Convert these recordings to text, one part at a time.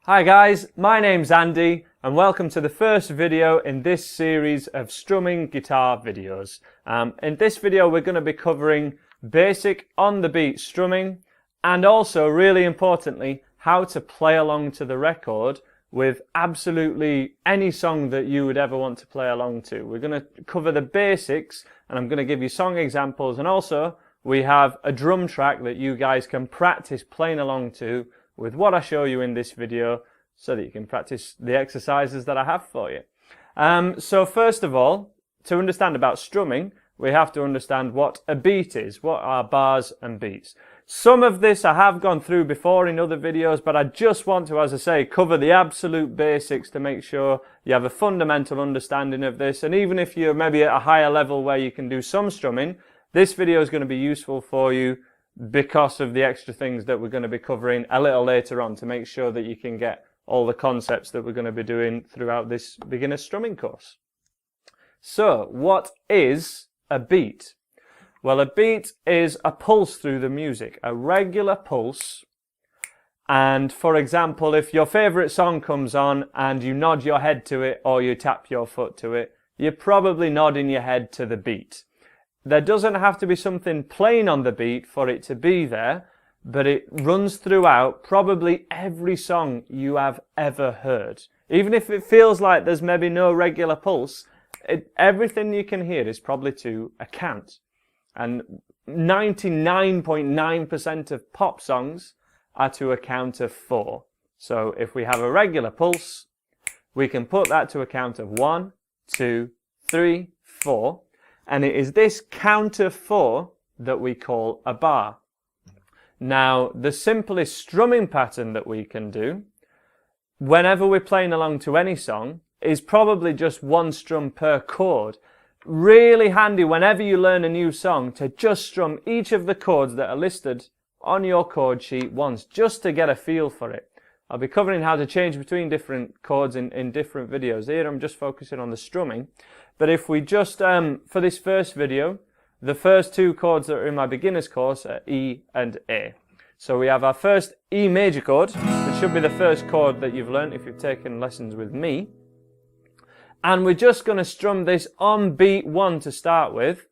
Hi guys, my name's Andy and welcome to the first video in this series of strumming guitar videos. In this video we're going to be covering basic on the beat strumming and also, really importantly, how to play along to the record with absolutely any song that you would ever want to play along to. We're going to cover the basics and I'm going to give you song examples, and also we have a drum track that you guys can practice playing along to with what I show you in this video, so that you can practice the exercises that I have for you. So first of all, to understand about strumming, we have to understand what a beat is, what are bars and beats. Some of this I have gone through before in other videos, but I just want to, as I say, cover the absolute basics to make sure you have a fundamental understanding of this. And even if you're maybe at a higher level where you can do some strumming, this video is going to be useful for you because of the extra things that we're going to be covering a little later on to make sure that you can get all the concepts that we're going to be doing throughout this beginner strumming course. So, what is a beat? Well, a beat is a pulse through the music, a regular pulse. And for example, if your favourite song comes on and you nod your head to it or you tap your foot to it, you're probably nodding your head to the beat. There doesn't have to be something playing on the beat for it to be there, but it runs throughout probably every song you have ever heard. Even if it feels like there's maybe no regular pulse, everything you can hear is probably to a count. And 99.9% of pop songs are to a count of 4. So if we have a regular pulse, we can put that to a count of 1, 2, 3, 4. And it is this count of 4 that we call a bar. Now, the simplest strumming pattern that we can do, whenever we're playing along to any song, is probably just one strum per chord. Really handy whenever you learn a new song to just strum each of the chords that are listed on your chord sheet once, just to get a feel for it. I'll be covering how to change between different chords in different videos. Here I'm just focusing on the strumming. But if we just, for this first video, the first 2 chords that are in my beginner's course are E and A. So we have our first E major chord, which should be the first chord that you've learnt if you've taken lessons with me. And we're just going to strum this on beat 1 to start with,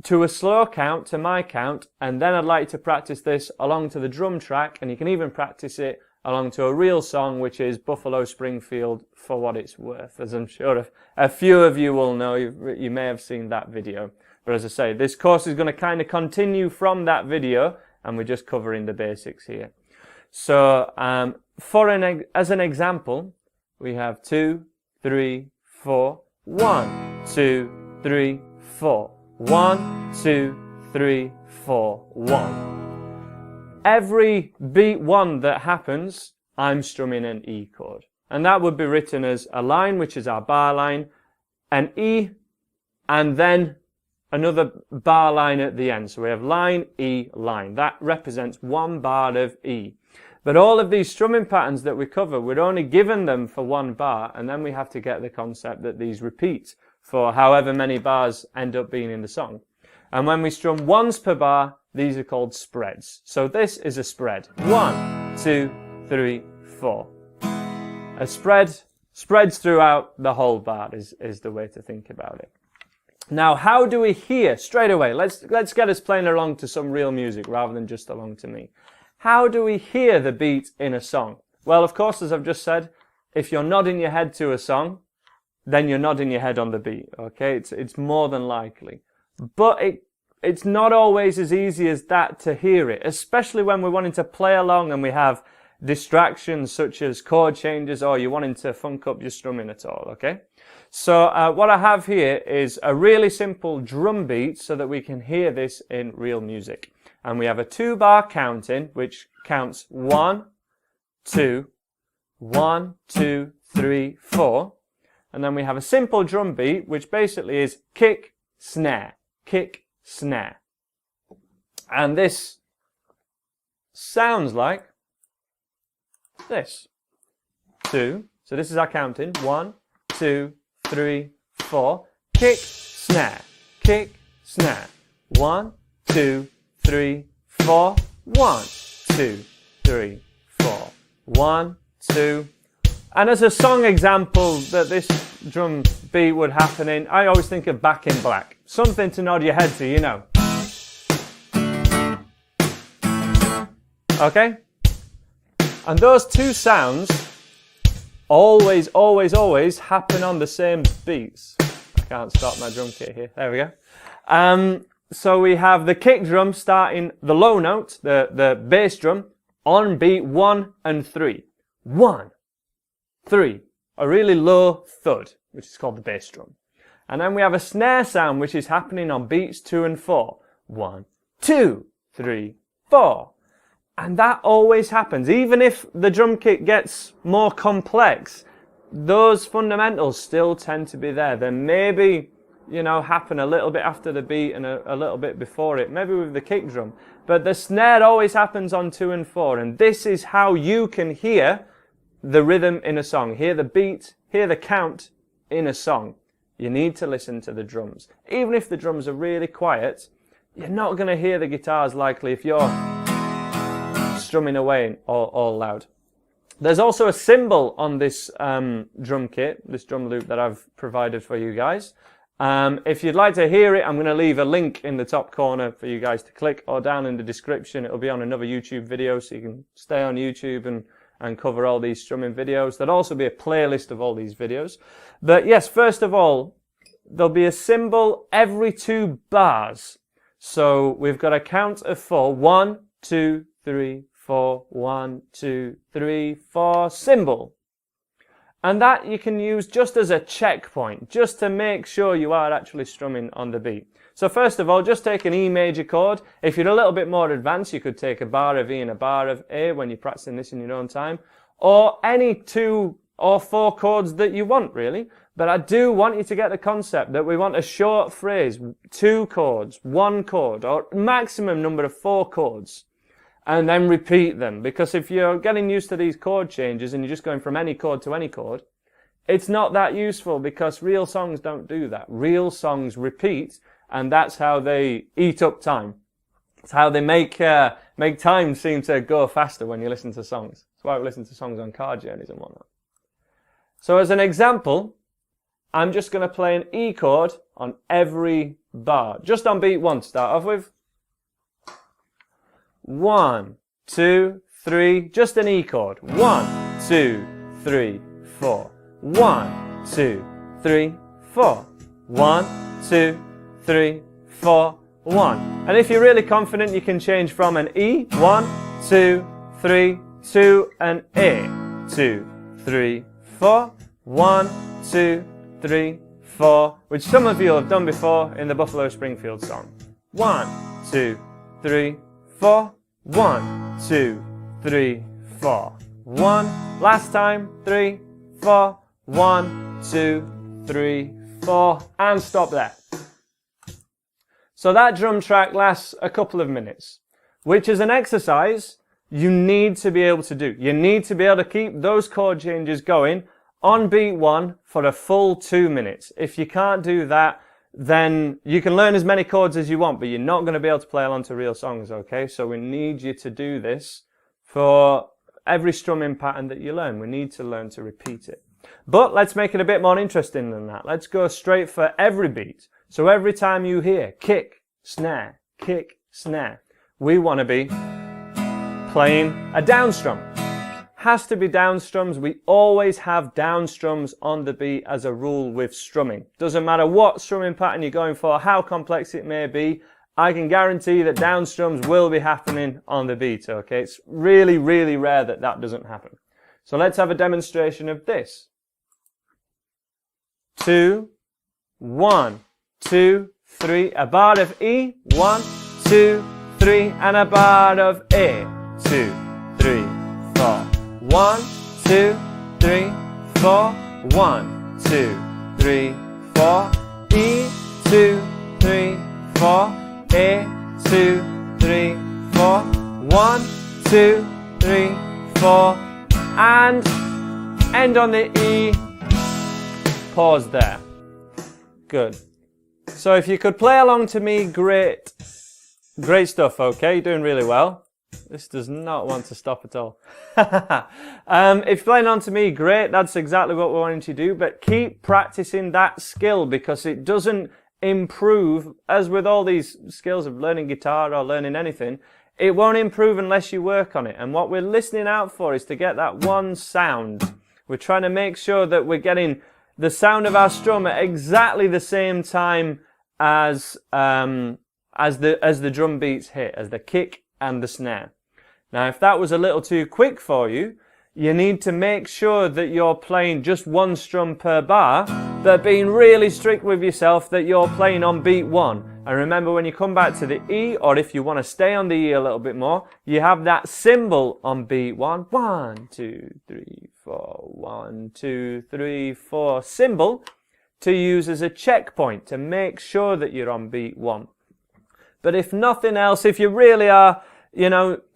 to a slow count, to my count, and then I'd like to practice this along to the drum track, and you can even practice it along to a real song, which is Buffalo Springfield, For What It's Worth, as I'm sure a few of you will know. You may have seen that video. But as I say, this course is going to kind of continue from that video, and we're just covering the basics here. So, as an example, we have 2, 3, 4, 1, 2, 3, 4, 1, 2, 3, 4, 1. Every beat 1 that happens, I'm strumming an E chord. And that would be written as a line, which is our bar line, an E, and then another bar line at the end. So we have line, E, line. That represents 1 bar of E. But all of these strumming patterns that we cover, we're only given them for 1 bar, and then we have to get the concept that these repeat for however many bars end up being in the song. And when we strum once per bar, these are called spreads. So this is a spread. 1, 2, 3, 4. A spread spreads throughout the whole bar is the way to think about it. Now, how do we hear? Straight away, let's get us playing along to some real music rather than just along to me. How do we hear the beat in a song? Well, of course, as I've just said, if you're nodding your head to a song, then you're nodding your head on the beat, okay? It's more than likely. But it's not always as easy as that to hear it, especially when we're wanting to play along and we have distractions such as chord changes, or you're wanting to funk up your strumming at all, okay? So what I have here is a really simple drum beat so that we can hear this in real music. And we have a 2-bar counting, which counts 1, 2, 1, 2, 3, 4. And then we have a simple drum beat, which basically is kick, snare, kick, snare. And this sounds like this. 2. So this is our counting. 1, 2, 3, 4. Kick, snare, kick, snare. 1, 2, 3, 4. 1, 2, 3, 4. 1, 2. And as a song example that this drum beat would happen in, I always think of Back in Black. Something to nod your head to, you know. Okay? And those two sounds always, always, always happen on the same beats. I can't stop my drum kit here. There we go. So we have the kick drum starting the low note, the bass drum, on beat 1 and 3. 1, 3. A really low thud, which is called the bass drum. And then we have a snare sound which is happening on beats 2 and 4. 1, 2, 3, 4. And that always happens. Even if the drum kit gets more complex, those fundamentals still tend to be there. They maybe, you know, happen a little bit after the beat and a little bit before it, maybe with the kick drum. But the snare always happens on 2 and 4. And this is how you can hear the rhythm in a song. Hear the beat, hear the count in a song. You need to listen to the drums. Even if the drums are really quiet, you're not going to hear the guitars likely if you're strumming away all loud. There's also a cymbal on this drum kit, this drum loop that I've provided for you guys. If you'd like to hear it, I'm going to leave a link in the top corner for you guys to click, or down in the description. It'll be on another YouTube video, so you can stay on YouTube and cover all these strumming videos. There'll also be a playlist of all these videos. But yes, first of all, there'll be a cymbal every 2 bars. So we've got a count of 4. 1, 2, 3, 4. 1, 2, 3, 4. Cymbal. And that you can use just as a checkpoint, just to make sure you are actually strumming on the beat. So first of all, just take an E major chord. If you're a little bit more advanced, you could take a bar of E and a bar of A when you're practicing this in your own time. Or any 2 or 4 chords that you want, really. But I do want you to get the concept that we want a short phrase, 2 chords, 1 chord, or maximum number of 4 chords. And then repeat them. Because if you're getting used to these chord changes and you're just going from any chord to any chord, it's not that useful, because real songs don't do that. Real songs repeat, and that's how they eat up time. It's how they make time seem to go faster when you listen to songs. That's why we listen to songs on car journeys and whatnot. So as an example, I'm just going to play an E chord on every bar. Just on beat 1 to start off with. 1, 2, 3, just an E chord. 1, 2, 3, 4. 1, 2, 3, 4. 1, 2, 3, 4, 1. And if you're really confident, you can change from an E, 1, 2, 3, to an A, 2, 3, 4. 1, 2, 3, 4, which some of you have done before in the Buffalo Springfield song. 1, 2, 3, 4. 1, 2, 3, 4. 1. Last time. 3, 4. 1, 2, 3, 4. And stop there. So that drum track lasts a couple of minutes, which is an exercise you need to be able to do. You need to be able to keep those chord changes going on beat 1 for a full 2 minutes. If you can't do that, then you can learn as many chords as you want, but you're not going to be able to play along to real songs, okay? So we need you to do this for every strumming pattern that you learn. We need to learn to repeat it. But let's make it a bit more interesting than that. Let's go straight for every beat. So every time you hear kick, snare, we want to be playing a down strum. Has to be down strums. We always have down strums on the beat as a rule with strumming. Doesn't matter what strumming pattern you're going for, how complex it may be, I can guarantee that down strums will be happening on the beat, okay? It's really, really rare that that doesn't happen. So let's have a demonstration of this. 2, 1, 2, 3, a bar of E, 1, 2, 3, and a bar of A, 2, 3, 4. 1, 2, 3, 4. 1, 2, 3, 4. E, 2, 3, 4. A, 2, 3, 4. 1, 2, 3, 4. And end on the E. Pause there. Good. So if you could play along to me, great stuff, okay? You're doing really well. This does not want to stop at all. If you're playing on to me, great. That's exactly what we're wanting to do. But keep practicing that skill, because it doesn't improve, as with all these skills of learning guitar or learning anything, it won't improve unless you work on it. And what we're listening out for is to get that one sound. We're trying to make sure that we're getting the sound of our strum at exactly the same time as the drum beats hit, as the kick and the snare. Now, if that was a little too quick for you, you need to make sure that you're playing just one strum per bar, but being really strict with yourself that you're playing on beat 1. And remember, when you come back to the E, or if you want to stay on the E a little bit more, you have that symbol on beat 1. 1, 2, 3, 4. 1, 2, 3, 4 symbol to use as a checkpoint to make sure that you're on beat 1. But if nothing else, if you really are,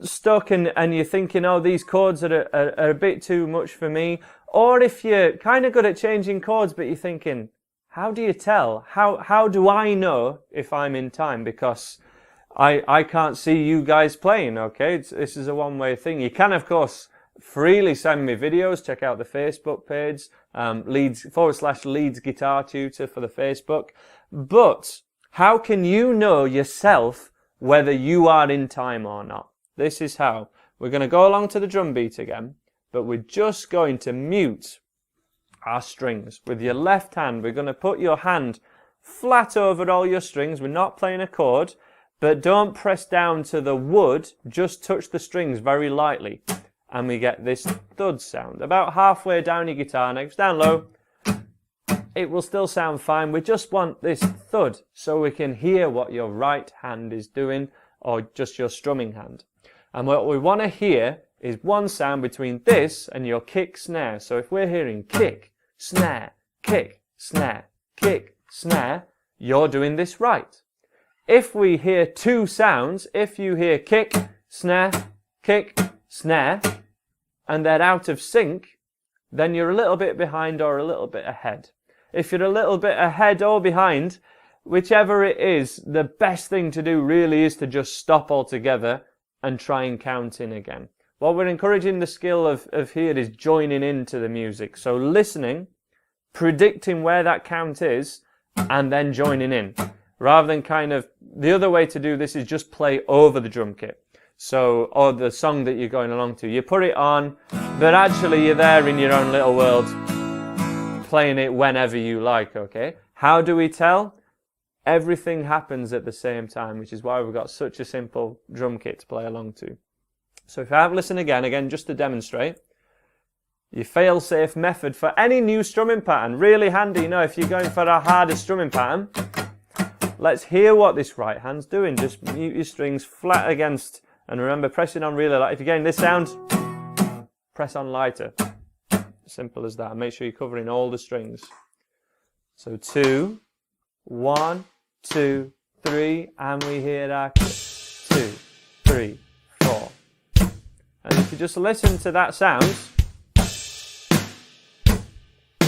stuck and you're thinking, oh, these chords are a bit too much for me, or if you're kind of good at changing chords, but you're thinking, how do you tell? How do I know if I'm in time? Because I can't see you guys playing, okay? This is a one-way thing. You can, of course, freely send me videos. Check out the Facebook page, /Leeds Guitar Tutor for the Facebook. But how can you know yourself whether you are in time or not? This is how. We're going to go along to the drum beat again, but we're just going to mute our strings. With your left hand, we're going to put your hand flat over all your strings. We're not playing a chord, but don't press down to the wood, just touch the strings very lightly. And we get this thud sound. About halfway down your guitar neck, down low. It will still sound fine. We just want this thud so we can hear what your right hand is doing, or just your strumming hand. And what we want to hear is one sound between this and your kick snare. So if we're hearing kick, snare, kick, snare, kick, snare, you're doing this right. If we hear two sounds, if you hear kick, snare, and they're out of sync, then you're a little bit behind or a little bit ahead. If you're a little bit ahead or behind, whichever it is, the best thing to do really is to just stop altogether and try and count in again. What we're encouraging the skill of here is joining into the music. So listening, predicting where that count is, and then joining in. Rather than kind of, the other way to do this is just play over the drum kit. So, or the song that you're going along to. You put it on, but actually you're there in your own little world, playing it whenever you like, okay? How do we tell? Everything happens at the same time, which is why we've got such a simple drum kit to play along to. So if I have listen again, just to demonstrate, your fail-safe method for any new strumming pattern, really handy, if you're going for a harder strumming pattern, let's hear what this right hand's doing. Just mute your strings flat against, and remember, pressing on really light. If you're getting this sound, press on lighter. Simple as that. Make sure you're covering all the strings. So 2, 1, 2, 3, and we hear our kick. 2, 3, 4. And if you just listen to that sound,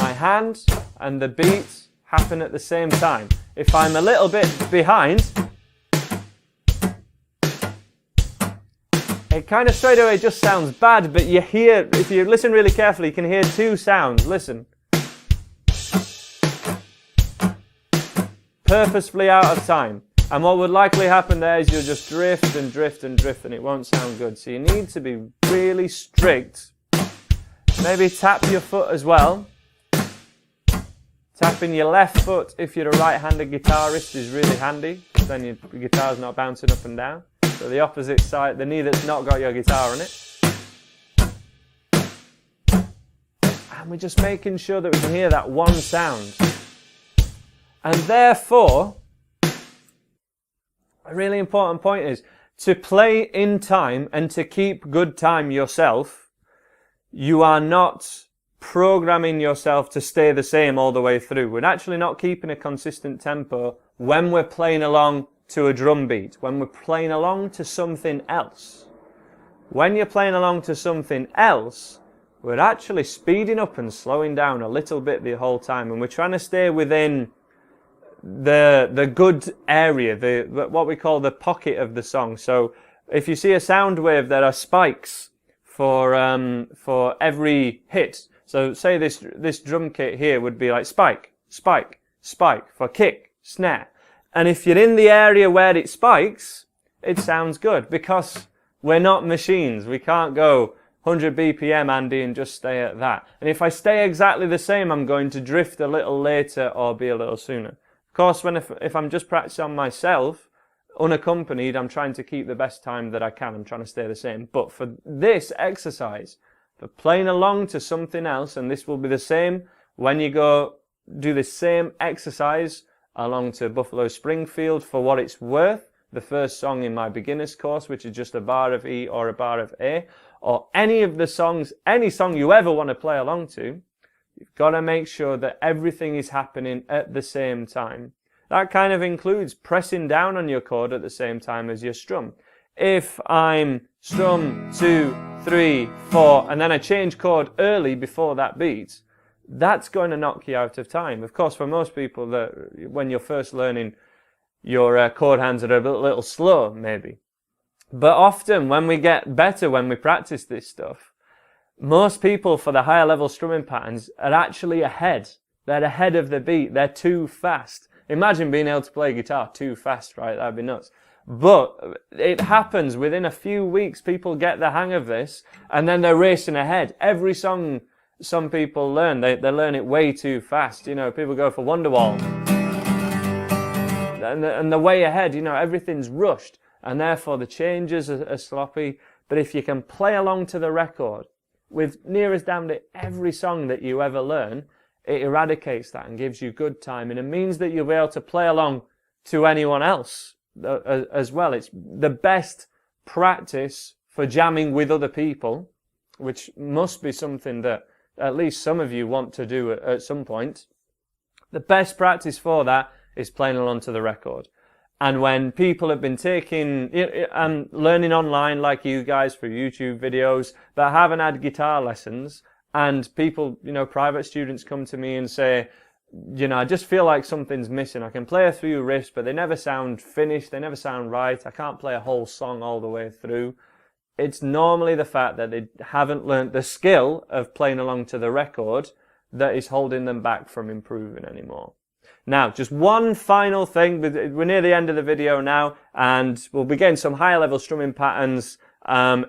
my hand and the beat happen at the same time. If I'm a little bit behind, it kind of straight away just sounds bad, but you hear, if you listen really carefully, you can hear two sounds. Listen. Purposefully out of time. And what would likely happen there is you'll just drift and drift and drift, and it won't sound good. So you need to be really strict. Maybe tap your foot as well. Tapping your left foot if you're a right-handed guitarist is really handy, because then your guitar's not bouncing up and down. So the opposite side, the knee that's not got your guitar on it. And we're just making sure that we can hear that one sound. And therefore, a really important point is to play in time and to keep good time yourself. You are not programming yourself to stay the same all the way through. We're actually not keeping a consistent tempo when we're playing along to a drum beat, when we're playing along to something else. When you're playing along to something else, we're actually speeding up and slowing down a little bit the whole time, and we're trying to stay within the good area, what we call the pocket of the song. So If you see a sound wave, there are spikes for every hit. So say this drum kit here would be like spike, spike, spike for kick, snare. And if you're in the area where it spikes, it sounds good, because we're not machines. We can't go 100 BPM, Andy, and just stay at that. And if I stay exactly the same, I'm going to drift a little later or be a little sooner. Of course, if I'm just practicing on myself, unaccompanied, I'm trying to keep the best time that I can. I'm trying to stay the same. But for this exercise, for playing along to something else, and this will be the same when you go do this same exercise along to Buffalo Springfield. For what it's worth, the first song in my beginner's course, which is just a bar of E or a bar of A, or any of the songs, any song you ever want to play along to, you've got to make sure that everything is happening at the same time. That kind of includes pressing down on your chord at the same time as your strum. If I'm strum 2, 3, 4, and then I change chord early before that beat, that's going to knock you out of time. Of course, for most people, when you're first learning, your chord hands are a little slow, maybe. But often, when we get better, when we practice this stuff, most people for the higher level strumming patterns are actually ahead. They're ahead of the beat. They're too fast. Imagine being able to play guitar too fast, right? That'd be nuts. But it happens within a few weeks. People get the hang of this, and then they're racing ahead. Every song some people learn, they learn it way too fast. You know, people go for Wonderwall, and they're way ahead. You know, everything's rushed, and therefore the changes are sloppy. But if you can play along to the record with near as damn to every song that you ever learn, it eradicates that and gives you good time, and it means that you'll be able to play along to anyone else as well. It's the best practice for jamming with other people, which must be something that at least some of you want to do at some point. The best practice for that is playing along to the record. And when people have been taking and learning online like you guys for YouTube videos, but haven't had guitar lessons, and people, you know, private students come to me and say, you know, I just feel like something's missing. I can play a few riffs, but they never sound finished. They never sound right. I can't play a whole song all the way through. It's normally the fact that they haven't learnt the skill of playing along to the record that is holding them back from improving anymore. Now, just one final thing. We're near the end of the video now, and we'll be getting some higher level strumming patterns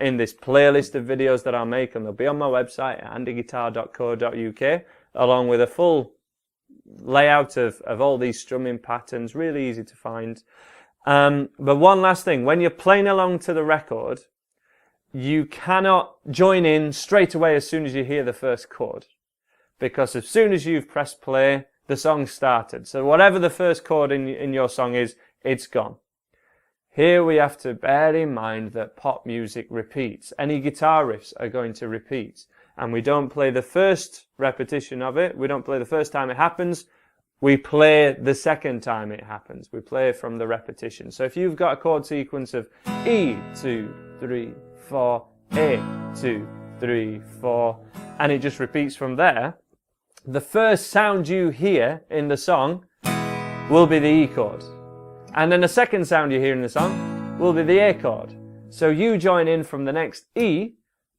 in this playlist of videos that I'll make, and they'll be on my website at andyguitar.co.uk, along with a full layout of all these strumming patterns, really easy to find. But one last thing, when you're playing along to the record, you cannot join in straight away as soon as you hear the first chord, because as soon as you've pressed play, the song started. So whatever the first chord in your song is, it's gone. Here we have to bear in mind that pop music repeats. Any guitar riffs are going to repeat. And we don't play the first repetition of it. We don't play the first time it happens. We play the second time it happens. We play from the repetition. So if you've got a chord sequence of E, 2, 3, 4, A, 2, 3, 4, and it just repeats from there, the first sound you hear in the song will be the E chord. And then the second sound you hear in the song will be the A chord. So you join in from the next E,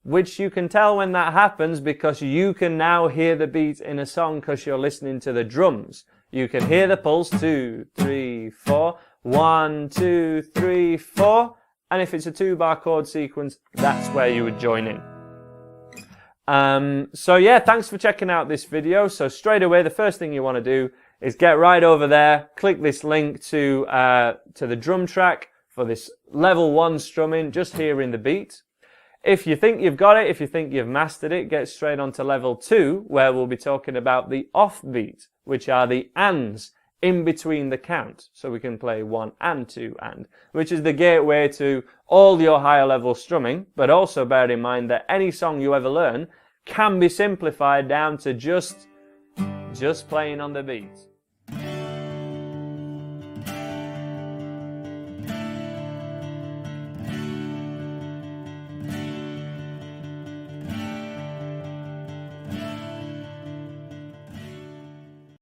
which you can tell when that happens because you can now hear the beat in a song because you're listening to the drums. You can hear the pulse, 2, 3, 4, 1, 2, 3, 4. And if it's a 2-bar chord sequence, that's where you would join in. So yeah, thanks for checking out this video. So straight away, the first thing you want to do is get right over there, click this link to the drum track for this level 1 strumming, just hearing the beat. If you think you've got it, if you think you've mastered it, get straight on to level 2, where we'll be talking about the off beat, which are the ands in between the count. So we can play 1 and 2 and, which is the gateway to all your higher level strumming. But also bear in mind that any song you ever learn can be simplified down to just playing on the beat.